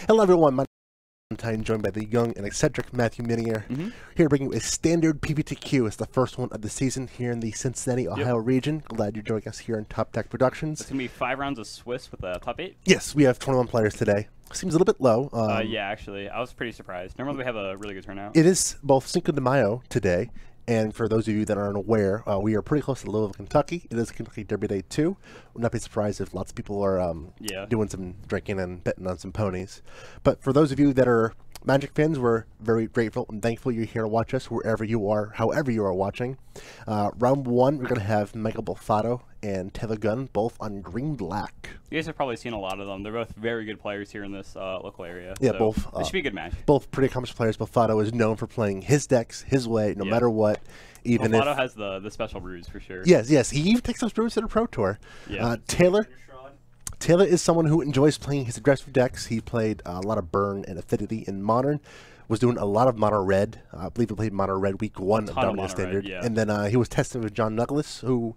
Hello everyone, my name is Valentine, joined by the young and eccentric Matthew Minier. Here to bring you a standard PPTQ. It's the first one of the season here in the Cincinnati, Ohio region. Glad you're joining us here in Top Tech Productions. It's going to be 5 rounds of Swiss with a top 8? Yes, we have 21 players today. Seems a little bit low. Yeah, actually. I was pretty surprised. Normally we have a really good turnout. It is both Cinco de Mayo today, and for those of you that aren't aware, we are pretty close to Louisville, Kentucky. It is Kentucky Derby Day 2. Would not be surprised if lots of people are doing some drinking and betting on some ponies. But for those of you that are Magic fans, we're very grateful and thankful you're here to watch us wherever you are, however you are watching. Round 1, we're going to have Michael Belfatto and Taylor Gunn, both on green-black. You guys have probably seen a lot of them. They're both very good players here in this local area. Yeah, so both. It should be a good match. Both pretty accomplished players. Belfatto is known for playing his decks his way, no matter what. Even Belfatto has the special brews for sure. Yes, yes. He even takes those brews to the Pro Tour. Yeah. Taylor is someone who enjoys playing his aggressive decks. He played a lot of Burn and Affinity in Modern. Was doing a lot of Mono Red. I believe he played Mono Red week 1 of Dominaria Standard. And then he was testing with John Douglas, who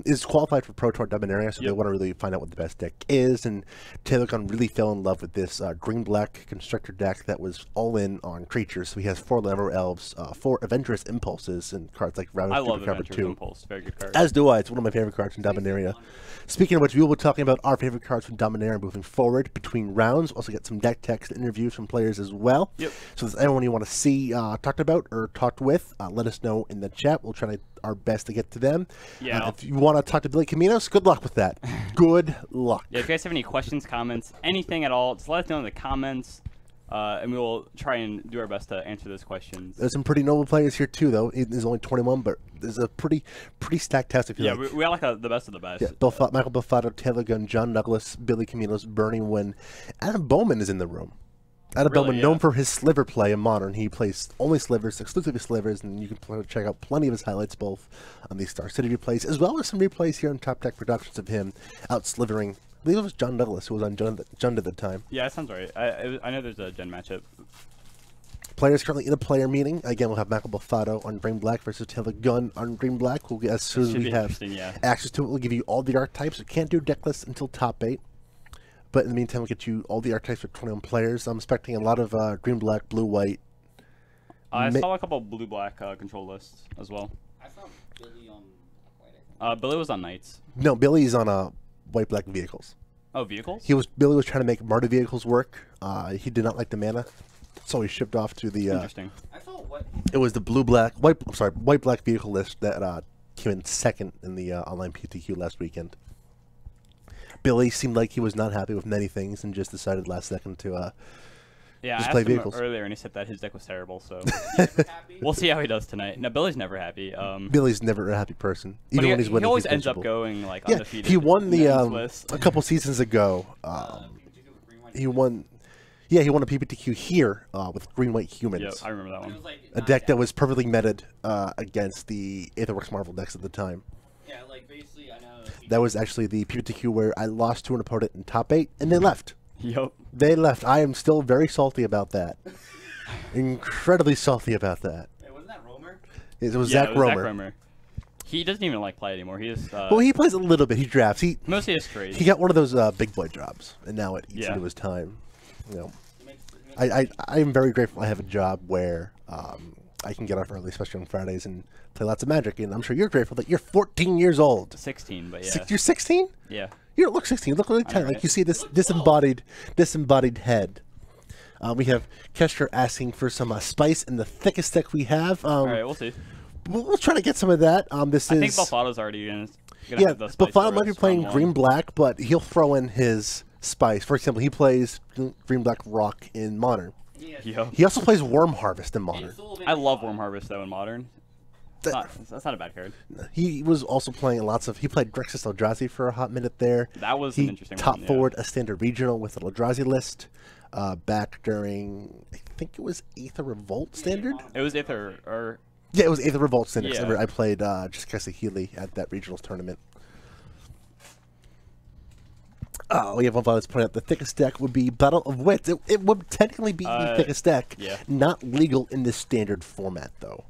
is qualified for Pro Tour Dominaria, so they want to really find out what the best deck is. And Taylor Gunn really fell in love with this green-black Constrictor deck that was all in on creatures. So he has 4 Lever Elves, 4 Adventurous Impulses, and cards like Ravage. I love Adventurous Impulse. Very good card. As do I. It's one of my favorite cards from Dominaria. Speaking of which, we will be talking about our favorite cards from Dominaria moving forward between rounds. Also get some deck text and interviews from players as well. So if there's anyone you want to see talked about or talked with, let us know in the chat. We'll try our best to get to them. If you want to talk to Billy Caminos, good luck with that. Good luck. Yeah, if you guys have any questions, comments, anything at all, just let us know in the comments. And we will try and do our best to answer those questions. There's some pretty noble players here too, though. There's only 21, but there's a pretty stacked cast. If you like. We got like the best of the best. Yeah, Michael Belfatto, Taylor Gunn, John Douglas, Billy Caminos, Bernie Wynn, Adam Bowman is in the room. Adam Bowman, known for his sliver play in Modern. He plays only slivers, exclusively slivers, and you can check out plenty of his highlights both on these Star City replays, as well as some replays here on Top Tech Productions of him out slivering. I believe it was John Douglas who was on Jund at the time. Yeah, that sounds right. I know there's a Gen matchup. Players currently in a player meeting. Again, we'll have Michael Belfatto on green black versus Taylor Gunn on green black. We'll get, as soon as we have access to it, we'll give you all the archetypes. We can't do deck lists until top 8. But in the meantime, we'll get you all the archetypes for 21 players. I'm expecting a lot of green black, blue white. I saw a couple of blue black control lists as well. I saw Billy on white, I think. Billy was on Knights. No, Billy's on white black vehicles. Oh, vehicles? Billy was trying to make Marta vehicles work. He did not like the mana, so he shipped off to the. Interesting. I saw what? It was the white black vehicle list that came in second in the online PTQ last weekend. Billy seemed like he was not happy with many things and just decided last second to just play vehicles. Earlier, and he said that his deck was terrible. So we'll see how he does tonight. No, Billy's never happy. Billy's never a happy person, even when he's winning. He always ends up going like undefeated. He won the a couple seasons ago. He won. Yeah, he won a PPTQ here with Green White Humans. Yeah, I remember that one. A deck that was perfectly meted against the Aetherworks Marvel decks at the time. Yeah, like basically, I know. That was actually the PPTQ where I lost to an opponent in top 8, and they left. Yep. They left. I am still very salty about that. Incredibly salty about that. Hey, wasn't that Romer? It was Zach Romer. Zach Romer. He doesn't even like play anymore. He is. Well, he plays a little bit. He drafts. Mostly his trades. He got one of those big boy jobs, and now it eats into his time. You know, I am very grateful I have a job where I can get off early, especially on Fridays, and play lots of Magic. And I'm sure you're grateful that you're 14 years old. 16, but yeah. You're 16? Yeah. You don't look 16. You look really tiny. Like you see this disembodied head. We have Kestra asking for some spice in the thickest deck we have. All right, we'll see. We'll try to get some of that. I think Belfatto's already gonna have the spice. Belfatto might be playing green black, but he'll throw in his spice. For example, he plays green black rock in Modern. Yeah. He also plays Worm Harvest in Modern. I love Worm Harvest though in Modern. That's not a bad card. He was also playing he played Grexis Eldrazi for a hot minute there. That was an interesting one. Top forward a standard regional with an Eldrazi list back during, I think it was Aether Revolt standard? It was Aether, or... Yeah, it was Aether Revolt standard. Yeah. I played just Cassie Healy at that regionals tournament. We have one that's pointing out the thickest deck would be Battle of Wits. It would technically be the thickest deck. Yeah. Not legal in this standard format, though.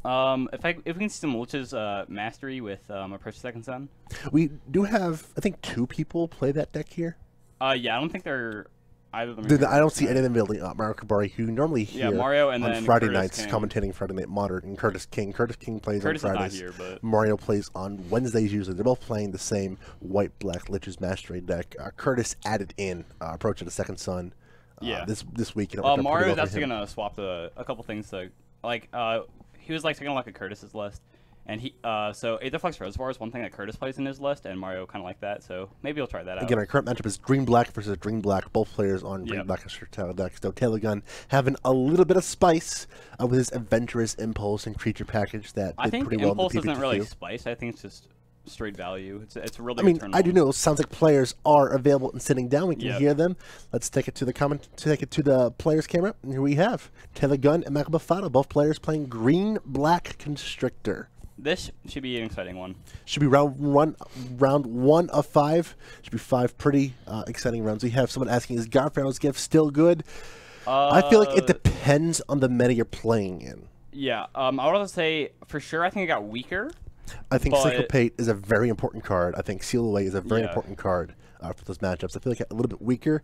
if we can see some Lich's mastery with approach second son. We do have, I think, 2 people play that deck here. Yeah, I don't think they're either of them. I don't see any of them building up. Mario Kabari, who normally here Mario and on then Friday Curtis nights, King. commentating Friday Night Modern, and Curtis King. Curtis King plays on Fridays. Is not here, but Mario plays on Wednesdays usually. They're both playing the same white-black Lich's Mastery deck. Curtis added in Approach of the Second Son this week. Mario's actually going to swap a couple things. He was like taking a look at Curtis's list. And so Aetherflux Reservoir is one thing that Curtis plays in his list, and Mario kind of like that, so maybe he'll try that out. Again, our current matchup is Green-Black versus Green-Black, both players on Green-Black Constrictor decks. So Taylor Gunn having a little bit of spice with his Adventurous Impulse and Creature package that I did think pretty well Impulse in the PPTQ. isn't really spice, I think it's just straight value. It's really I mean, I do know. It sounds like players are available and sitting down. We can hear them. Let's take it to the players' camera. And here we have Taylor Gunn and Michael Belfatto, both players playing Green-Black Constrictor. This should be an exciting one. Should be round one of 5. Should be 5 pretty exciting rounds. We have someone asking, is Garfaro's Gift still good? I feel like it depends on the meta you're playing in. Yeah, I would also say, for sure, I think it got weaker. I think Syncopate is a very important card. I think Seal Away is a very important card for those matchups. I feel like a little bit weaker,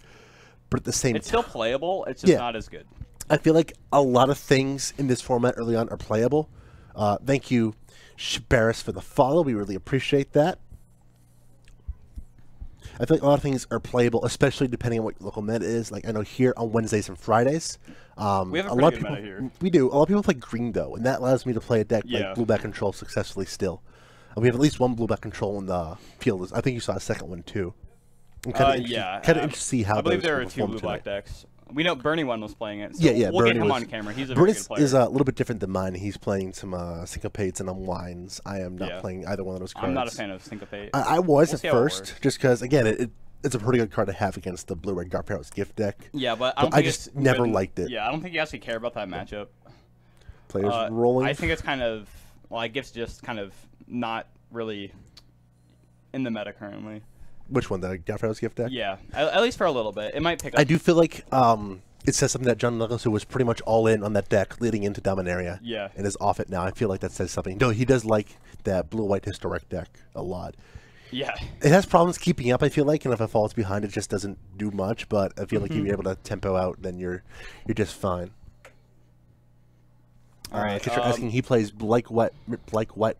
but at the same time... It's still playable. It's just not as good. I feel like a lot of things in this format early on are playable. Thank you, Shabaris, for the follow. We really appreciate that. I feel like a lot of things are playable, especially depending on what local meta is. Like I know here on Wednesdays and Fridays, we have a pretty good meta here. We do. A lot of people play green though, and that allows me to play a deck like Blue-Back Control successfully still. We have at least one Blue-Back Control in the field. I think you saw a second one too. Kind of interesting to see how. I believe there are 2 Blue-Black decks. We know Bernie One was playing it. So yeah. We'll get him on camera. He's a very good player. Is a little bit different than mine. He's playing some Syncopates and Unwinds. I am not playing either one of those cards. I'm not a fan of Syncopate. I was at first, just because, again, it's a pretty good card to have against the Blue-Red Garfaro's Gift deck. Yeah, but I just never liked it. Yeah, I don't think you actually care about that matchup. Players rolling? I think it's kind of... Well, Gift's just kind of not really in the meta currently. Which one, the Garfaro's Gift deck? Yeah, at least for a little bit. It might pick up. I do feel like it says something that John Douglas, who was pretty much all in on that deck leading into Dominaria, and is off it now. I feel like that says something. No, he does like that Blue-White Historic deck a lot. Yeah. It has problems keeping up, I feel like, and if it falls behind, it just doesn't do much, but I feel like if you're able to tempo out, then you're just fine. All right. You're asking, he plays like what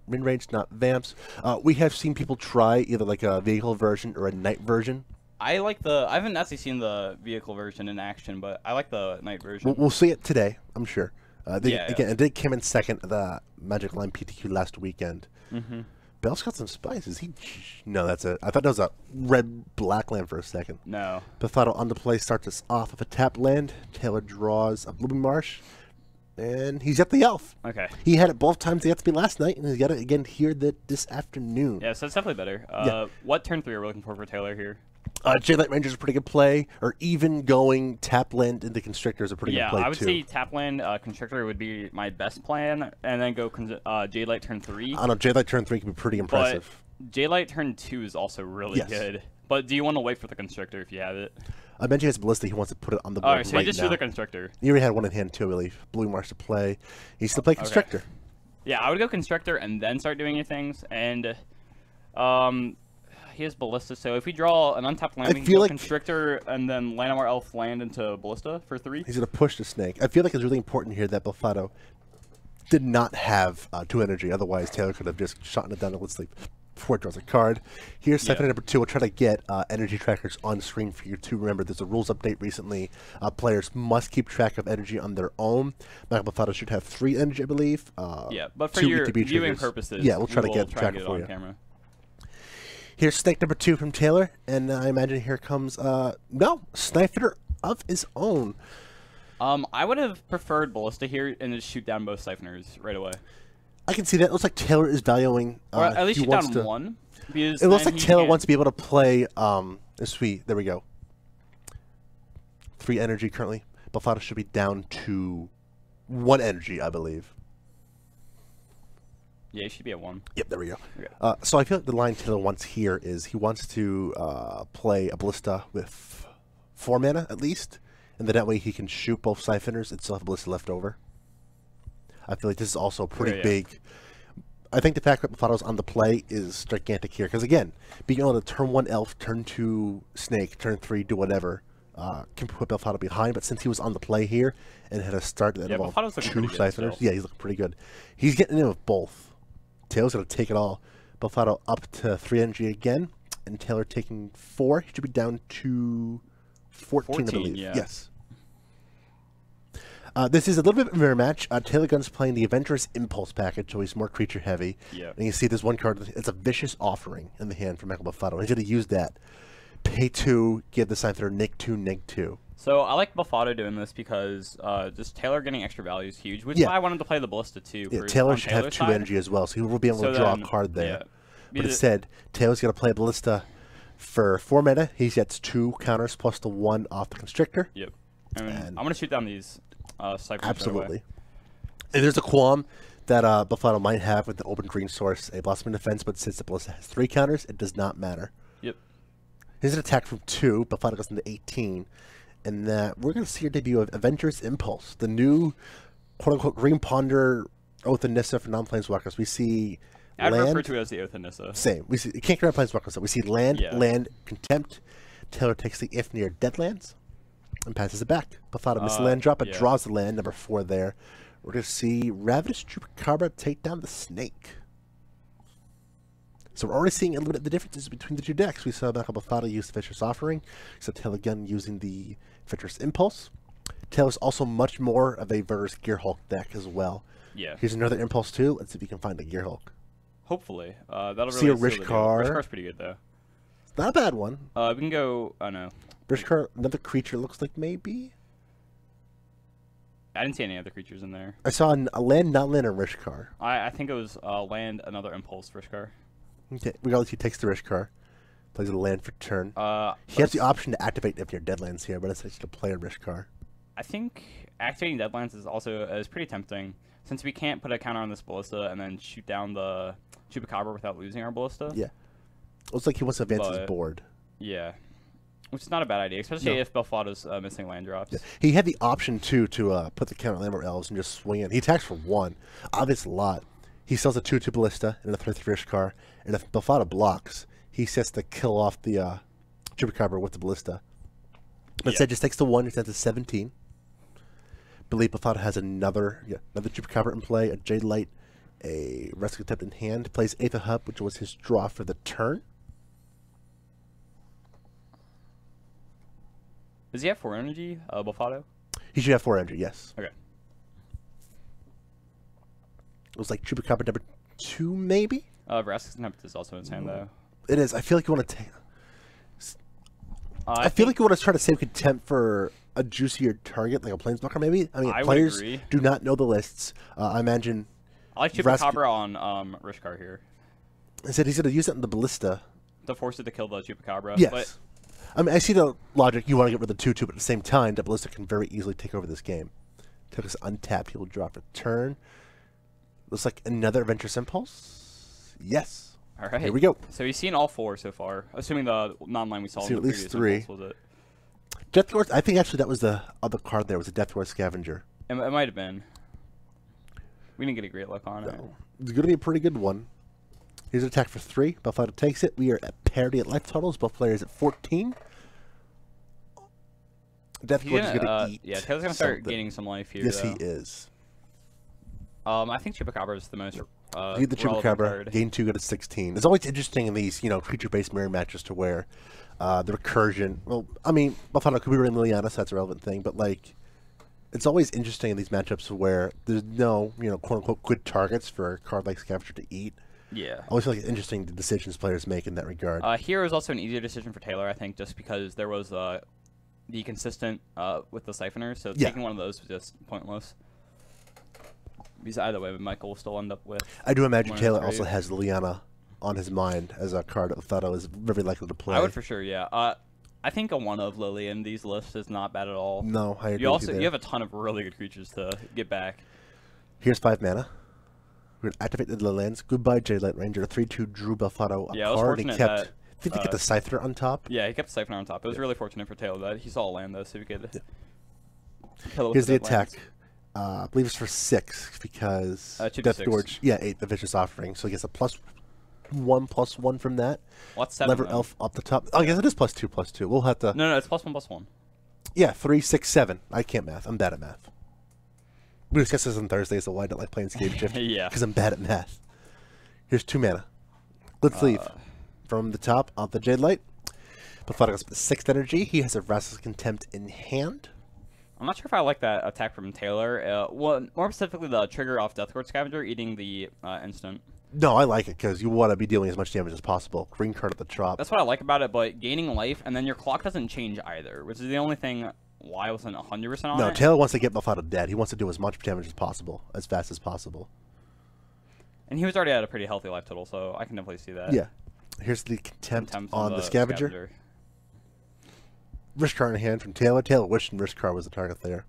mid-range, not Vamps. We have seen people try either like a vehicle version or a night version. I haven't actually seen the vehicle version in action, but I like the night version. We'll see it today, I'm sure. Again, it did came in second at the Magic Line PTQ last weekend. Bell's got some spices. No, that's I thought that was a red-black land for a second. No. Belfatto on the play starts us off with a tap land. Taylor draws a Blooming Marsh. And he's got the elf. Okay. He had it both times he got to be last night, and he's got it again here this afternoon. Yeah, so it's definitely better. What turn 3 are we looking for Taylor here? J-Light Ranger is a pretty good play, or even going tap land into Constrictor is a pretty good play, too. Yeah, I would say tap land Constrictor would be my best plan, and then go J-Light turn 3. I don't know, J-Light turn 3 can be pretty impressive. But J-Light turn 2 is also really good. But do you want to wait for the Constrictor if you have it? I mentioned he has Ballista. He wants to put it on the board so you just do the Constrictor. He already had one in hand, too, I believe. Blue Marsh to play. He's still play Constrictor. Yeah, I would go Constrictor and then start doing your things. And he has Ballista, so if we draw an untapped land, we can go Constrictor and then land our elf land into Ballista for 3. He's going to push the snake. I feel like it's really important here that Belfatto did not have 2 energy. Otherwise, Taylor could have just shot it down to Let's Sleep before it draws a card. Here's Siphon number 2. We'll try to get energy trackers on screen for you to remember. There's a rules update recently. Players must keep track of energy on their own. Michael Belfatto should have 3 energy, I believe. But for your viewing purposes, we'll try to get tracker for you. Camera. Here's snake number 2 from Taylor, and I imagine here comes Sniper of his own. I would have preferred Ballista here and just shoot down both Siphoners right away. I can see that. It looks like Taylor is valuing. Or at least shoot down one. It looks like Taylor wants to be able to play. Sweet. There we go. 3 energy currently. Belfatto should be down to 1 energy, I believe. Yeah, he should be at 1. Yep, there we go. Okay. So I feel like the line Taylor wants here is he wants to play a Ballista with 4 mana at least, and then that way he can shoot both Siphoners and still have Ballista left over. I feel like this is also pretty big. I think the fact that Belfatto's on the play is gigantic here. Because, again, being able to turn 1 Elf, turn 2 Snake, turn 3 do whatever, can put Belfatto behind. But since he was on the play here and had a start that involved 2 Siphoners, yeah, he's looking pretty good. He's getting in with both. Taylor's going to take it all. Belfatto up to 3 energy again. And Taylor taking 4. He should be down to 14 I believe. Yeah. Yes. This is a little bit of a mirror match. Taylor Gunn's playing the Adventurous Impulse package, so he's more creature heavy. Yeah. And you see this one card, it's a Vicious Offering in the hand for Michael Belfatto. He's going to use that. Pay 2, give the Scyther neg 2, neg 2. So I like Belfatto doing this because just Taylor getting extra value is huge, which is why I wanted to play the Ballista too. Yeah, Taylor should have 2 energy as well, so he will be able to draw a card there. Yeah. But instead, Taylor's going to play Ballista for 4 mana. He gets 2 counters plus the 1 off the Constrictor. Yep. And I'm going to shoot down these absolutely. Right, and there's a qualm that Belfatto might have with the open green source, a Blossoming Defense, but since the Ballista has 3 counters, it does not matter. Yep. Here's an attack from 2. Belfatto goes into 18. And we're going to see your debut of Adventurous Impulse, the new quote-unquote Green Ponder Oath and Nissa for non-planeswalkers. We see I'd land. refer to it as the Oath and Nissa. Same. We see, you can't grab planeswalkers, so we see land, land, Contempt. Taylor takes the if near Deadlands and passes it back. Belfatto misses the land drop, but draws the land, number 4 there. We're going to see Ravenous Chupacabra take down the Snake. So we're already seeing a little bit of the differences between the 2 decks. We saw Michael Belfatto use the Vicious Offering. We saw Taylor Gunn using the Adventurous Impulse. Taylor's also much more of a versus Gearhulk deck as well. Yeah. Here's another Impulse too. Let's see if we can find the Gearhulk. Hopefully. That'll see really a Rishkar. Rishkar's pretty good though. Not a bad one. We can go. Oh no. Rishkar, another creature looks like maybe. I didn't see any other creatures in there. I saw a land, not land, and Rishkar. I think it was land, another Impulse, Rishkar. Okay, regardless, he takes the Rishkar, plays a land for turn. He has the option to activate if you're Deadlands here, but it's to play a Rishkar. I think activating Deadlands is pretty tempting, since we can't put a counter on this Ballista and then shoot down the Chupacabra without losing our Ballista. Yeah. Looks like he wants to advance his board. Yeah. Which is not a bad idea, especially if Belfatto's missing land drops. Yeah. He had the option, too, to put the counter on Lammer Elves and just swing in. He attacks for 1. Obviously, a lot. He sells a 2-2 Ballista and a 3-3 Rishkar, and if Belfatto blocks, he sets to kill off the Chupacabra with the Ballista. Instead, just takes the 1, he sends to 17. Believe Belfatto has another Chupacabra in play, a Jade Light, a Rescue Attempt in hand, plays Aether Hub, which was his draw for the turn. Does he have 4 energy, Belfatto? He should have 4 energy, yes. Okay. It was like Chupacabra number 2, maybe? Vraska's Attempt is also in his hand, though. It is. I feel like you want to take... I feel like you want to try to save Contempt for a juicier target, like a Planeswalker, maybe? I mean, players do not know the lists. I imagine... I like Chupacabra on Rishkar here. I said he's going to use it in the Ballista. To force it to kill the Chupacabra. Yes. But I mean, I see the logic. You want to get rid of the 2-2, but at the same time, the Ballista can very easily take over this game. Took us untapped. He will draw for turn. Looks like another Adventurous Impulse. Yes. All right. Here we go. So he's seen all 4 so far, assuming the non-line we saw in the previous at least 3. Impulse, was it? Death Lord, I think actually that was the other card there. Was a Death Lord Scavenger. It might have been. We didn't get a great look on it. It's going to be a pretty good one. Here's an attack for 3. Belfatto takes it. We are at parity at life totals. Both players at 14. Death Lord is going to eat. Yeah, Taylor's going to start gaining some life here. Yes, he is. I think Chupacabra is the most Lead the Chupacabra, gain 2, go to 16. It's always interesting in these, creature-based mirror matches to where the recursion. Well, I mean, Belfatto could be running Liliana, so that's a relevant thing. But it's always interesting in these matchups where there's no, quote-unquote, good targets for a card like Scavenger to eat. Yeah. I always feel like it's interesting the decisions players make in that regard. Here was also an easier decision for Taylor, I think, just because there was the consistent with the Siphoner, so taking one of those was just pointless. Because either way, Michael will still end up with... I do imagine Taylor also has Liliana on his mind as a card that Belfatto is very likely to play. I would for sure, yeah. I think a one of Lily in these lists is not bad at all. No, I agree with you there. You have a ton of really good creatures to get back. Here's 5 mana. We're going to activate the lands. Goodbye, Jaylight Ranger. 3-2 drew Belfatto a card. He kept... I think they kept the Scyther on top. Yeah, he kept the Scyther on top. It was really fortunate for Taylor that he saw a land, though, so he could kill it with Here's the attack. I believe it's for 6 because Death Gorge. Yeah, 8. The Vicious Offering. So he gets a +1/+1 from that. What's 7? Lever Elf up the top. Oh, I guess it is +2/+2. We'll have to. No, it's +1/+1. Yeah, 3, 6, 7. I can't math. I'm bad at math. We discussed this on Thursday, so why I don't like playing Game Shift. Yeah. Because I'm bad at math. Here's 2 mana. Let's leave. From the top, off the Jade Light. Belfatto goes with 6th energy. He has a Restless Contempt in hand. I'm not sure if I like that attack from Taylor. Well, more specifically, the trigger off Deathcourt Scavenger eating the instant. No, I like it because you want to be dealing as much damage as possible. Green card at the top. That's what I like about it, but gaining life, and then your clock doesn't change either, which is the only thing why I wasn't 100% on it. No, Taylor wants to get Belfatto dead. He wants to do as much damage as possible, as fast as possible. And he was already at a pretty healthy life total, so I can definitely see that. Yeah. Here's the Contempt on the Scavenger. Risk card in hand from Taylor. Taylor wished Risk card was the target there.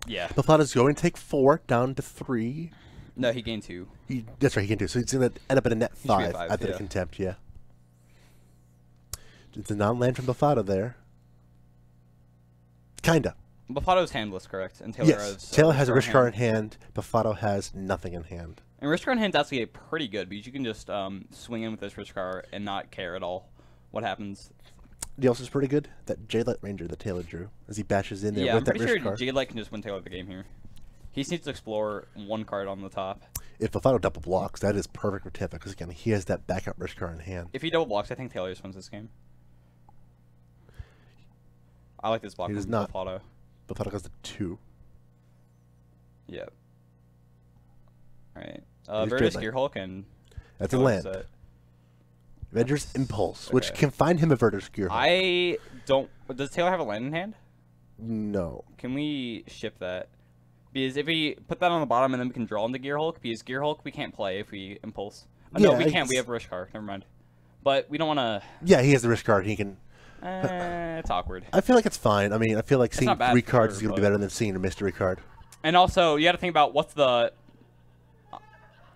Yeah. Belfatto's going to take 4 down to 3. No, he gained 2. That's right, he can do. So he's going to end up at a net 5 after the Contempt, yeah. It's a non-land from Belfatto there. Kinda. Belfatto's handless, correct? And Taylor has, Taylor has a Risk card in hand. Belfatto has nothing in hand. And Risk card in hand is actually pretty good because you can just swing in with this Risk card and not care at all what happens. The else is pretty good. That Jadelight Ranger that Taylor drew as he bashes in there yeah, with that Risk card. Yeah, I'm pretty sure Jadelight can just win Taylor the game here. He just needs to explore 1 card on the top. If Belfatto double blocks, that is perfect for Tifa because again he has that backup Risk card in hand. If he double blocks, I think Taylor just wins this game. I like this block. He does not. Belfatto goes to 2. Yep. All right. Verdus Gearhulk and that's a land. Avengers Impulse, which can find him a Verdus Gearhulk. I don't. Does Taylor have a land in hand? No. Can we ship that? Because if we put that on the bottom and then we can draw into Gearhulk, because Gearhulk we can't play if we Impulse. Oh, no, we can't. We have Risk card. Never mind. But we don't want to. Yeah, he has the Risk card. He can. It's awkward. I feel like it's fine. I mean, I feel like seeing 3 cards is going to be better than seeing a mystery card. And also, you got to think about what's the.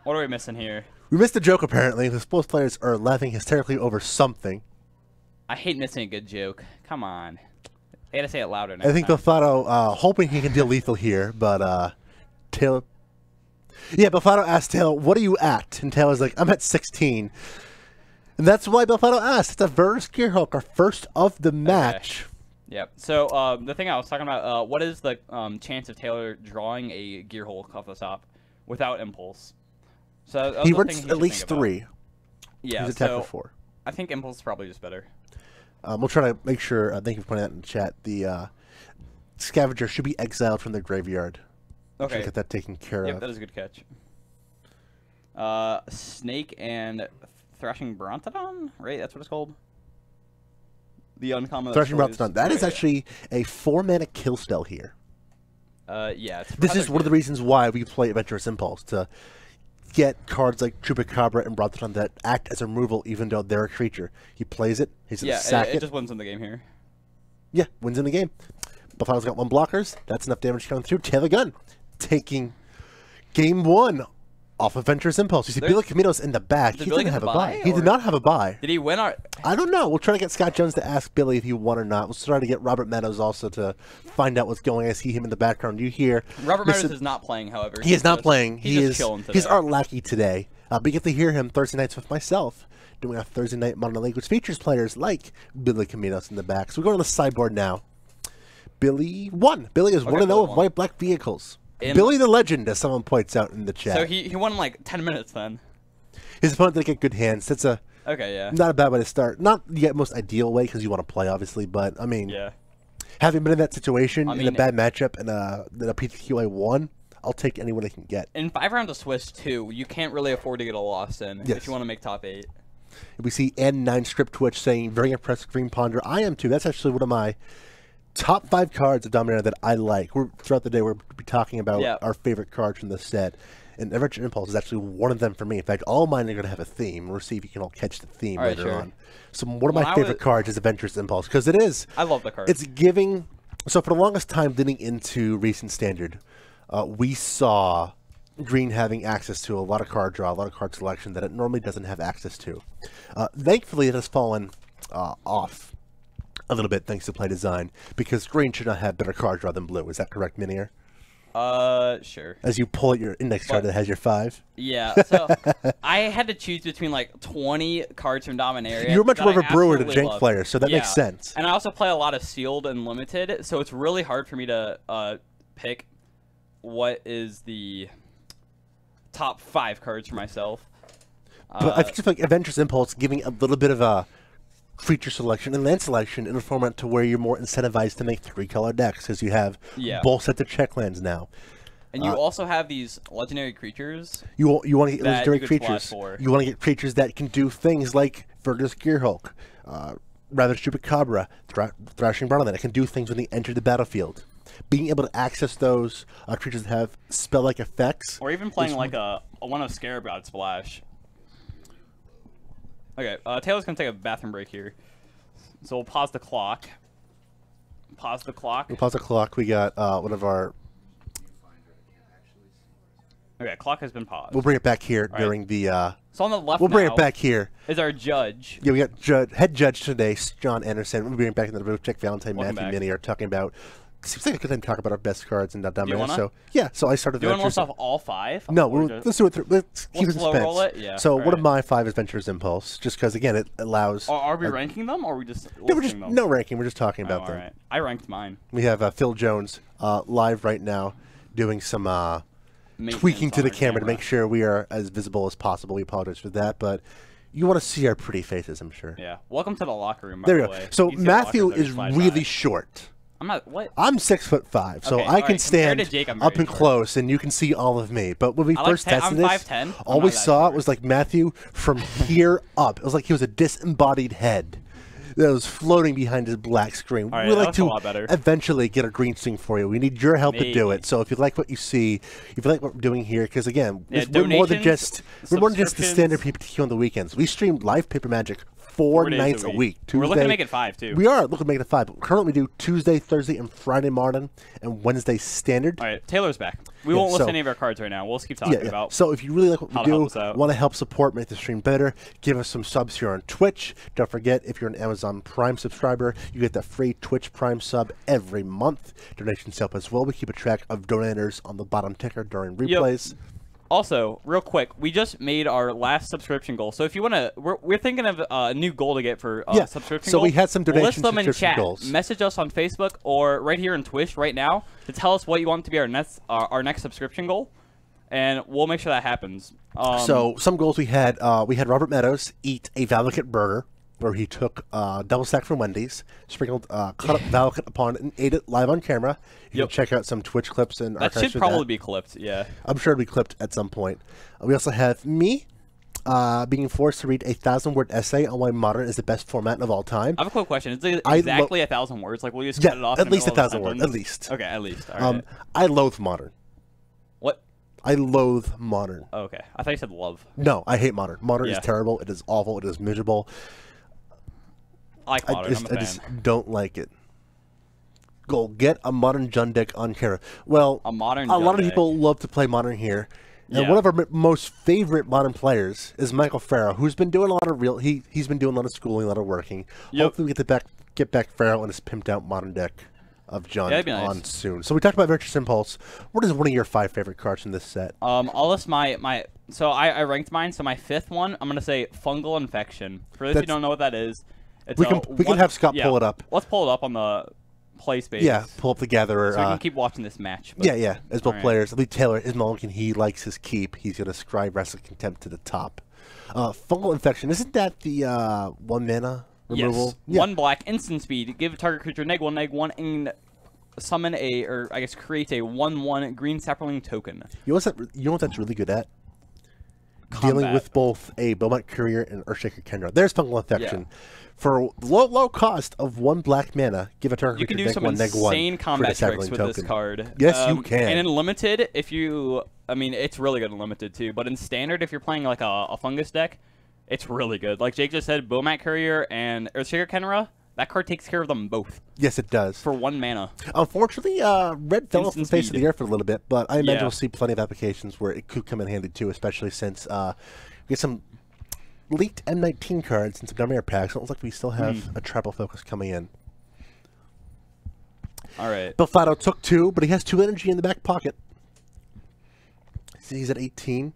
What are we missing here? We missed a joke, apparently. The both players are laughing hysterically over something. I hate missing a good joke. Come on. I gotta say it louder now. I think Belfatto, hoping he can deal lethal here, but Taylor... Yeah, Belfatto asked Taylor, what are you at? And Taylor's like, I'm at 16. And that's why Belfatto asked. It's a Verdus Gearhulk, our first of the match. Okay. Yep. So, the thing I was talking about, what is the chance of Taylor drawing a Gearhulk off the top without Impulse? So he runs at least 3. Yeah, he's attacked for 4. I think Impulse is probably just better. We'll try to make sure, thank you for pointing out in the chat, the Scavenger should be exiled from their graveyard. Okay. Get that taken care of. Yep, that is a good catch. Snake and Thrashing Brontodon, right? That's what it's called? The uncommon. Thrashing Brontodon. That is actually a 4-mana kill spell here. Yeah. This is one of the reasons why we play Adventurous Impulse, to get cards like Chupacabra and Brontodon that act as a removal even though they're a creature. He plays it, he's going to sack it. It just wins in the game here. Yeah, wins in the game. Belfatto's got 1 blockers. That's enough damage coming through. Taylor Gunn taking game 1 off Adventurous Impulse. You see Billy Camino's in the back. He didn't have a bye. He did not have a bye. Did he win? I don't know. We'll try to get Scott Jones to ask Billy if he won or not. We'll try to get Robert Meadows also to find out what's going on. I see him in the background. You hear Robert Meadows is not playing, however. He is not playing. He's chilling today. He's our lackey today. But you get to hear him Thursday nights with myself doing a Thursday night Modern League, which features players like Billy Caminos in the back. So we're going to the sideboard now. Billy won. Billy is 1-0 of white-black vehicles. Billy the Legend, as someone points out in the chat. So he won in like 10 minutes then. His opponent did get good hands. That's a not a bad way to start. Not the most ideal way because you want to play, obviously, but I mean, having been in that situation in a bad matchup and a PTQ I won, I'll take anyone I can get. In 5 rounds of Swiss too, you can't really afford to get a loss in if you want to make top 8. We see N9 Script Twitch saying very impressed Green Ponder. I am too. That's actually one of my top 5 cards of Dominator that I like. Throughout the day, we'll be talking about our favorite cards from the set. And Adventure Impulse is actually one of them for me. In fact, all mine are going to have a theme. We'll see if you can all catch the theme later on. So one of my favorite cards is Adventurous Impulse because it is. I love the card. It's giving. So for the longest time leading into recent Standard, we saw Green having access to a lot of card draw, a lot of card selection that it normally doesn't have access to. Thankfully, it has fallen off a little bit thanks to play design because Green should not have better card draw than Blue. Is that correct, Minier? Sure. As you pull out your index card that has your 5. Yeah, so I had to choose between like 20 cards from Dominaria. You're much more of a brewer than a jank player, so that makes sense. And I also play a lot of sealed and limited, so it's really hard for me to pick what is the top 5 cards for myself. But I think like Adventurous Impulse giving a little bit of a creature selection and land selection in a format to where you're more incentivized to make 3-color decks, because you have both sets of check lands now. And you also have these legendary creatures. You want to get legendary creatures. You want to get creatures that can do things like Vergus Gearhulk, Rather Stupid Cabra, Thrashing Barley, that can do things when they enter the battlefield. Being able to access those creatures that have spell-like effects. Or even playing like a one of Scarab God Splash. Okay, Taylor's going to take a bathroom break here. So we'll pause the clock. Pause the clock. We'll pause the clock. We got one of our... Okay, clock has been paused. We'll bring it back here during the... So on the left we'll bring it back here. Is our judge. Yeah, we got head judge today, John Anderson. We'll bring it back in the room. Check Valentine, Matthew, Minnie are talking about... Seems like a good time to talk about our best cards and Dominaria. So yeah, so I started. Do you want to list off all 5? No, let's do it. Let's keep it in suspense. Roll it? Yeah. So one of my 5 is Adventurous Impulse, just because again it allows. Are we ranking them, or are we just? Them? No ranking. We're just talking about them. Right. I ranked mine. We have Phil Jones live right now, doing some tweaking to the camera to make sure we are as visible as possible. We apologize for that, but. You want to see our pretty faces, I'm sure. Yeah. Welcome to the locker room. There you go. So Matthew is really short. I'm not. What? I'm 6'5", so I can stand up and close, and you can see all of me. But when we first tested this, all we saw was like Matthew from here up. It was like he was a disembodied head that was floating behind his black screen. We'd like to eventually get a green screen for you. We need your help to do it. So if you like what you see, if you like what we're doing here, because again, we're more than just the standard PPTQ on the weekends. We stream live Paper Magic 4 nights a week. Tuesday, we're looking to make it 5 too. We are looking to make it 5. But currently, we do Tuesday, Thursday, and Friday morning, and Wednesday standard. All right, Taylor's back. We won't list any of our cards right now. We'll just keep talking about. So if you really like what we do, want to help support, make the stream better, give us some subs here on Twitch. Don't forget, if you're an Amazon Prime subscriber, you get the free Twitch Prime sub every month. Donations help as well. We keep a track of donators on the bottom ticker during replays. Yep. Also, real quick, we just made our last subscription goal. So if you want to, we're thinking of a new goal to get for subscription goals. So we had some donation list them in chat. Goals. Message us on Facebook or right here on Twitch right now to tell us what you want to be our next subscription goal, and we'll make sure that happens. So some goals we had Robert Meadows eat a Valakut burger, where he took double stack from Wendy's, sprinkled cut up Valakut upon it, and ate it live on camera. You can check out some Twitch clips and that should probably be clipped. Yeah, I'm sure it'll be clipped at some point. We also have me being forced to read a 1,000-word essay on why Modern is the best format of all time. I have a quick question. Is it exactly 1,000 words? Like, will you just cut it off? At least 1,000 words. At least. Okay, at least. All right. I loathe Modern. What? I loathe Modern. Oh, okay, I thought you said love. No, I hate Modern. Modern is terrible. It is awful. It is miserable. I like Modern. I just don't like it. Go get a Modern Jund deck on camera. Well, a lot of people love to play Modern here. And one of our most favorite Modern players is Michael Farrow, who's been doing a lot of he's been doing a lot of schooling, a lot of working. Hopefully we get back Farrow and his pimped out Modern deck of Jund on soon. So we talked about Adventurous Impulse. What is one of your 5 favorite cards in this set? I'll list my so I ranked mine. So my 5th one, I'm gonna say Fungal Infection. For those who don't know what that is, we can have Scott pull it up. Let's pull it up on the play space. Yeah, pull up the Gatherer. So we can keep watching this match. But, yeah. As both players. I believe Taylor is Mulligan. He likes his keep. He's going to scribe Wrestle Contempt to the top. Fungal Infection. Isn't that the 1 mana removal? Yes. Yeah. 1 black, instant speed. Give a target creature -1/-1, and summon create a 1/1 green sapling token. You know what that's really good at? Dealing with both a Beaumont Courier and Earthshaker Kendra. There's Fungal Infection. Yeah. For low cost of 1 black mana, give a target creature -1/-1. You can do some insane combat tricks with this card. Yes, you can. And in limited, it's really good in limited too. But in standard, if you're playing like a fungus deck, it's really good. Like Jake just said, Beaumont Courier and Earthshaker Kendra. That card takes care of them both. Yes, it does. For 1 mana. Unfortunately, red fell off the face of the earth for a little bit, but I imagine we'll see plenty of applications where it could come in handy too, especially since we get some leaked M19 cards and some Dominaria packs. It looks like we still have a tribal focus coming in. All right. Belfatto took 2, but he has 2 energy in the back pocket. He's at 18.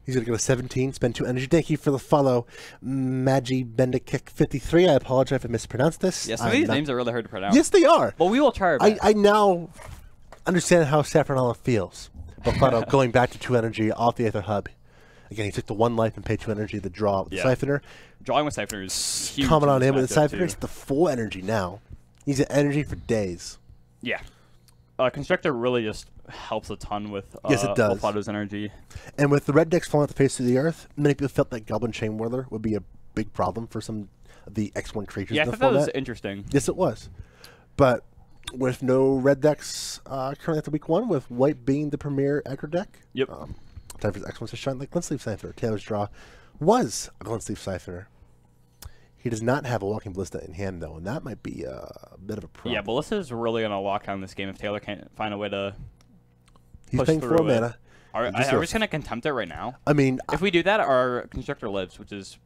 He's going to go to 17, spend 2 energy. Thank you for the follow, Magi Bendikick 53. I apologize if I mispronounced this. Yeah, some of these names are really hard to pronounce. Yes, they are. Well, we will try our best. I now understand how Saffronella feels. Belfatto going back to 2 energy off the Aether Hub. Again, he took the 1 life and paid 2 energy to draw with the Siphoner. Drawing with Siphoner is huge. Comment on him with the Siphoner. It's the full energy now. He's at energy for days. Yeah. Constrictor really just helps a ton with yes, it does. Belfatto's energy. And with the red decks falling off the face of the earth, many people felt that Goblin Chain Whirler would be a big problem for some of the X1 creatures in the I thought format. that was interesting. Yes, it was. But with no red decks currently after week 1, with white being the premier aggro deck, yep. Time for his X1 to shine like Glint Sleeve Siphoner. Taylor's draw was a Glint Sleeve Siphoner. He does not have a Walking Ballista in hand, though, and that might be a bit of a problem. Yeah, Ballista is really going to lock down this game if Taylor can't find a way to He's paying 4 mana. Are we just going to contempt it right now? I mean... If we do that, our Constrictor lives, which is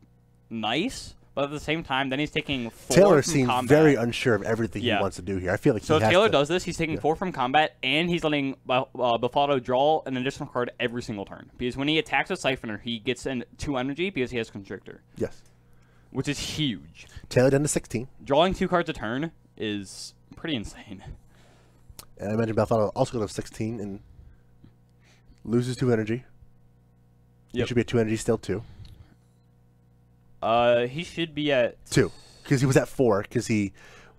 nice, but at the same time, then he's taking 4 Taylor from seems combat. very unsure of everything he wants to do here. I feel like so if Taylor does this, he's taking 4 from combat, and he's letting Belfatto draw an additional card every single turn. Because when he attacks a Siphoner, he gets in 2 energy because he has Constrictor. Yes. Which is huge. Taylor down to 16. Drawing 2 cards a turn is pretty insane. And I mentioned Belfatto also goes to 16 and loses 2 energy. He should be at 2 energy still, too. He should be at 2, because he was at 4, because he...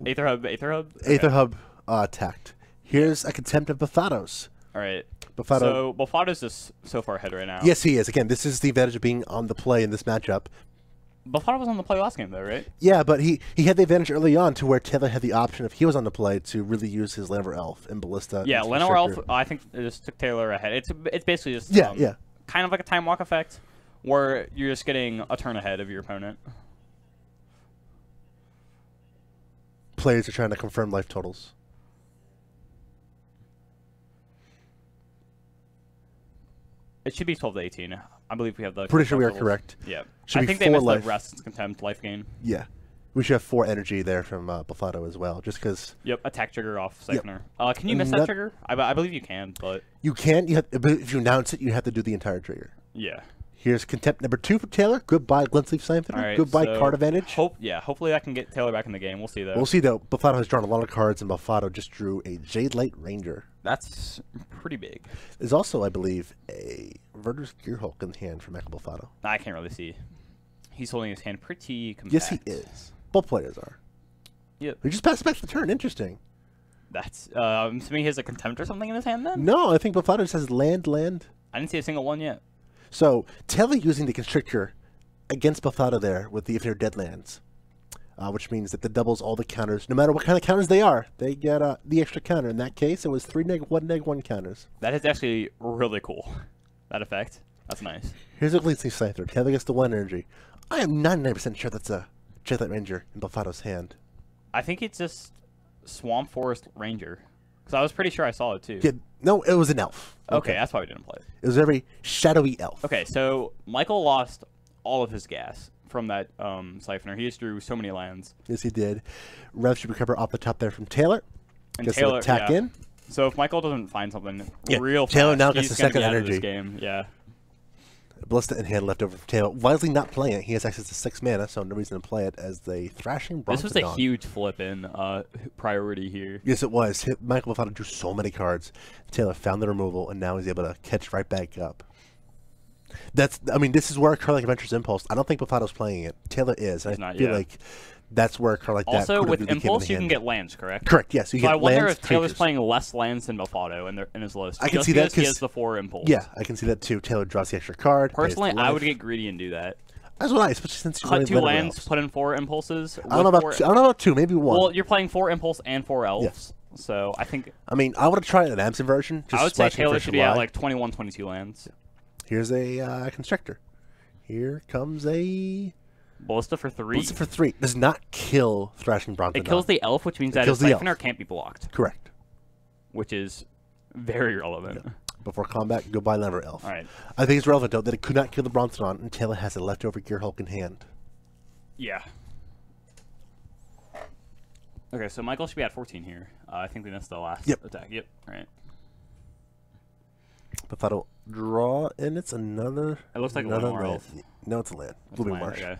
Aether Hub. Aether Hub attacked. Here's a contempt of Belfatto's. All right. Belfatto. So Belfatto's just so far ahead right now. Yes, he is. Again, this is the advantage of being on the play in this matchup. Belfatto was on the play last game, though, right? Yeah, but he had the advantage early on to where Taylor had the option, if he was on the play, to really use his Llanowar Elf and Ballista. Yeah, Llanowar Elf, I think, it just took Taylor ahead. It's basically just kind of like a time walk effect, where you're just getting a turn ahead of your opponent. Players are trying to confirm life totals. It should be 12 to 18. I believe we have the... Pretty sure we are correct. Yeah. I think they missed the Rest, Contempt, life gain. Yeah. We should have 4 energy there from Belfatto as well, just because... Yep, attack trigger off Siphoner. Can you miss that trigger? I believe you can, but... You can, but if you announce it, you have to do the entire trigger. Yeah. Here's Contempt number 2 for Taylor. Goodbye, Glint Sleeve Siphoner. Right, goodbye, card advantage. Hopefully I can get Taylor back in the game. We'll see, though. We'll see, though. Belfatto has drawn a lot of cards, and Belfatto just drew a Jade Light Ranger. That's pretty big. There's also, I believe, a Verder's Gearhulk in hand for Michael Belfatto. I can't really see. He's holding his hand pretty compact. Yes, he is. Both players are. Yep. He just passed back the turn. Interesting. That's I'm assuming he has a Contempt or something in his hand then? No, I think Belfatto just has land. I didn't see a single one yet. So, Taylor using the Constrictor against Belfatto there with the Infinite Deadlands, which means that the doubles all the counters. No matter what kind of counters they are, they get the extra counter. In that case, it was 3 -1/-1 counters. That is actually really cool, that effect. That's nice. Here's a Glint Sleeve Siphoner. Taylor gets the 1 energy. I am 99% sure that's a Jade Light Ranger in Belfatto's hand. I think it's just Swamp Forest Ranger. Because I was pretty sure I saw it, too. Yeah, no, it was an elf. Okay, that's why we didn't play it. It was a very shadowy elf. Okay, so Michael lost all of his gas from that Siphoner. He just drew so many lands. Yes, he did. Rev should recover off the top there from Taylor. And gets Taylor, attack in. So if Michael doesn't find something real Taylor fast, now gets he's the gonna second be out of energy. this game. Yeah. Ballista in hand left over for Taylor. Wisely not playing it. He has access to 6 mana, so no reason to play it as the Thrashing Brontodon. This was a huge flip in priority here. Yes, it was. Michael Belfatto drew so many cards. Taylor found the removal, and now he's able to catch right back up. This is where a card like Adventurous Impulse, I don't think Belfatto's playing it. Taylor is. I feel like that's where a card like that also, could with really Impulse, you can get lands, correct? Correct, yes. So I wonder if Taylor's playing less lands than Belfatto in his list. I can see that because he has the 4 Impulse. Yeah, I can see that too. Taylor draws the extra card. Personally, I would get greedy and do that. That's what especially since you cut 2 lands, put in 4 Impulses. I don't know about 2, maybe 1. Well, you're playing 4 Impulse and 4 Elves. Yes. So I think... I want to try an Amazon version. I would say Taylor should be at like 21, 22 lands. Here's a Constrictor. Here comes a... Ballista for 3. Ballista for 3. Does not kill Thrashing Brontodon. It kills the elf, which means that his Siphoner can't be blocked. Correct. Which is very relevant. Yeah. Before combat, goodbye Llanowar Elf. All right. I think it's relevant, though, that it could not kill the Brontodon, and Taylor has a leftover Gearhulk in hand. Yeah. Okay, so Michael should be at 14 here. I think we missed the last attack. Yep. All right. Belfatto draw, and it's another. It looks like another one more land. elf. No, it's a land. Blooming Marsh. Okay.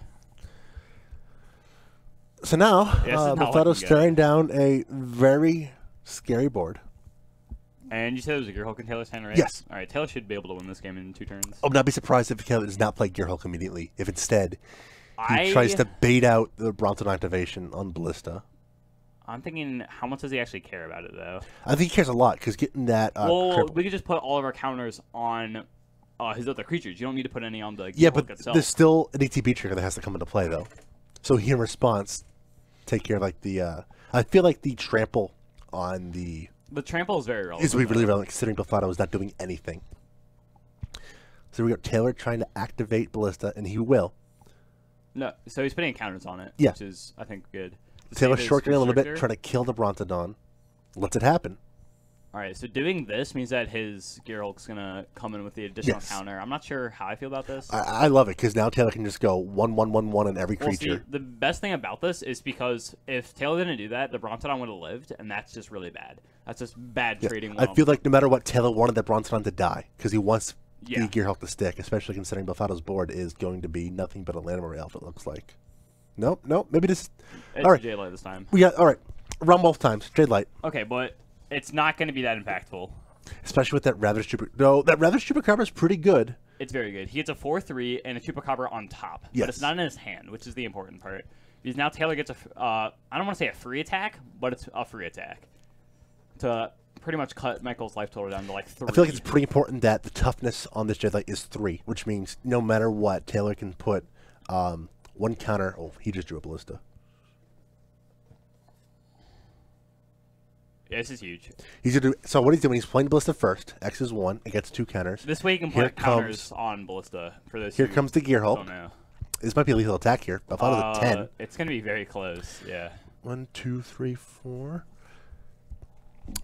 So now, Yeah, Belfatto's staring down a very scary board. And you said it was a Gearhulk in Taylor's hand, right? Yes. All right, Taylor should be able to win this game in 2 turns. I would not be surprised if Taylor does not play Gearhulk immediately. If instead he tries to bait out the Bronson activation on Ballista. I'm thinking, how much does he actually care about it, though? I think he cares a lot, because getting that well, we could just put all of our counters on his other creatures. You don't need to put any on the Gearhulk but itself. There's still an ETB trigger that has to come into play, though. So he, in response, take care of, like, the... I feel like the trample on the... The trample is very relevant. Is really relevant, considering Belfatto is not doing anything. So we got Taylor trying to activate Ballista, and he will. No, so he's putting counters on it, which is, I think, good. Taylor shortcutting a little bit, trying to kill the Brontodon. Lets it happen. All right, so doing this means that his Gearhulk's going to come in with the additional counter. I'm not sure how I feel about this. I love it, because now Taylor can just go 1/1/1/1 on every creature. See, the best thing about this is because if Taylor didn't do that, the Brontodon would have lived, and that's just really bad. That's just bad trading. I feel like no matter what, Taylor wanted that Brontodon to die, because he wants the Gearhulk to stick, especially considering Belfatto's board is going to be nothing but a Landmark Elf, it looks like. Nope, maybe this... It's all right. Jade Light this time. We got, all right, run both times, Jade Light. Okay, but it's not going to be that impactful. Especially with that Ravaged Chupacabra. No, that Ravaged Chupacabra is pretty good. It's very good. He gets a 4/3 and a Chupacabra on top. Yes. But it's not in his hand, which is the important part. Because now Taylor gets a, I don't want to say a free attack, but it's a free attack. To pretty much cut Michael's life total down to like 3. I feel like it's pretty important that the toughness on this Jade Light is 3, which means no matter what, Taylor can put one counter. Oh, he just drew a Ballista. Yeah, this is huge. He's gonna do, so what he's doing, he's playing Ballista first. X is 1. It gets 2 counters. This way he can put counters on Ballista for this. Here comes the Gearhulk. This might be a lethal attack here. Belfatto's a 10. It's going to be very close, yeah. 1, 2, 3, 4.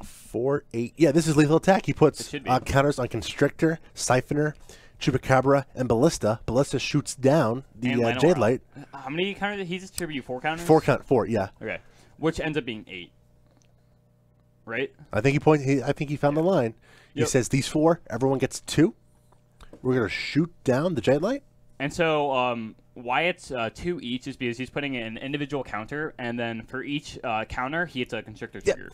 4, 8. Yeah, this is lethal attack. He puts counters on Constrictor, Siphoner, Chupacabra, and Ballista. Ballista shoots down the Jade Light. How many counters did he distribute? 4 counters? 4, yeah. Okay. Which ends up being 8. Right? I think he found the line. He says these 4, everyone gets 2. We're gonna shoot down the Jade Light. And so why it's 2 each is because he's putting an individual counter, and then for each counter he hits a Constrictor trigger.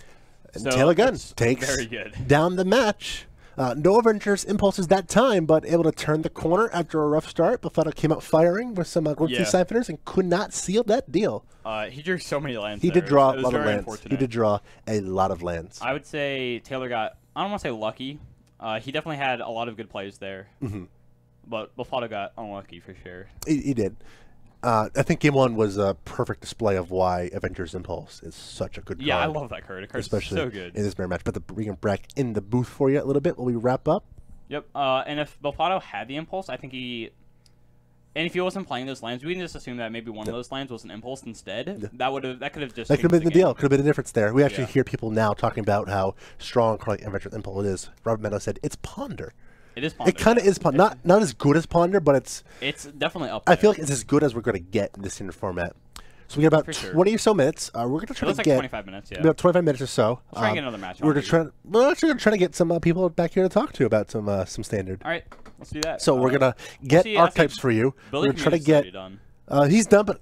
And so Taylor Gunn takes down the match. No Avengers impulses that time, but able to turn the corner after a rough start. Belfatto came out firing with some Group 3 Siphoners and could not seal that deal. He drew so many lands. He did draw a lot of lands. He did draw a lot of lands. I would say Taylor got, I don't want to say lucky. He definitely had a lot of good plays there. But Belfatto got unlucky for sure. He did. I think Game 1 was a perfect display of why Avengers Impulse is such a good card. Yeah, I love that card. Especially so good in this mirror match. But we can back in the booth for you a little bit while we wrap up. Yep. And if Belfatto had the Impulse, I think he... And if he wasn't playing those lands, we can just assume that maybe one of those lands was an Impulse instead. That could have just... That could have been the deal. Could have been the difference there. We actually hear people now talking about how strong Avengers Impulse is. Robert Meadow said, it's Ponder. It is Ponder. It kind of is Ponder. Not as good as Ponder, but it's definitely up there. I feel like it's as good as we're going to get in this standard format. So we got about 20 or so minutes. We're going to try to get... 25 minutes, yeah. About 25 minutes or so. Let's try and get another match. We're actually going to try to get some people back here to talk to about some standard. All right, let's do that. So we're going to get archetypes for you. We're going to try to get... He's done, but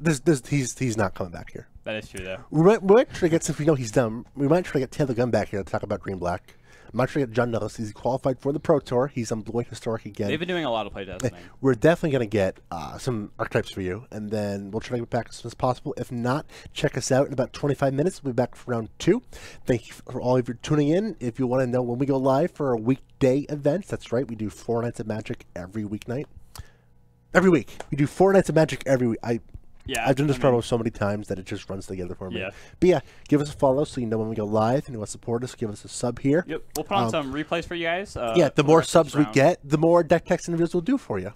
he's not coming back here. That is true, though. We might try to get, since we know he's done, we might try to get Taylor Gunn back here to talk about Green-Black. I'm not sure to get John Nellis. He's qualified for the Pro Tour. He's on Blue Historic again. They've been doing a lot of playtesting. We're definitely going to get some archetypes for you, and then we'll try to get back as soon as possible. If not, check us out in about 25 minutes. We'll be back for round 2. Thank you for all of you tuning in. If you want to know when we go live for our weekday events, that's right. We do 4 nights of Magic every weeknight. Every week. We do 4 nights of Magic every week. I've done this promo so many times that it just runs together for me. Yeah. But yeah, give us a follow so you know when we go live, and you want to support us, give us a sub here. Yep, we'll put on some replays for you guys. The more subs we get, the more deck text interviews we'll do for you.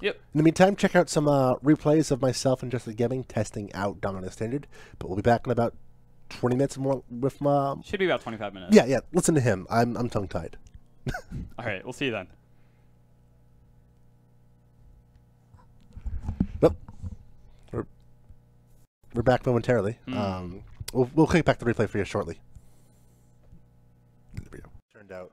Yep. In the meantime, check out some replays of myself and Justin Gemming testing out Dominant Standard. But we'll be back in about 20 minutes more with Should be about 25 minutes. Yeah, listen to him. I'm tongue-tied. All right, we'll see you then. We're back momentarily. We'll kick back the replay for you shortly. There we go. Turned out.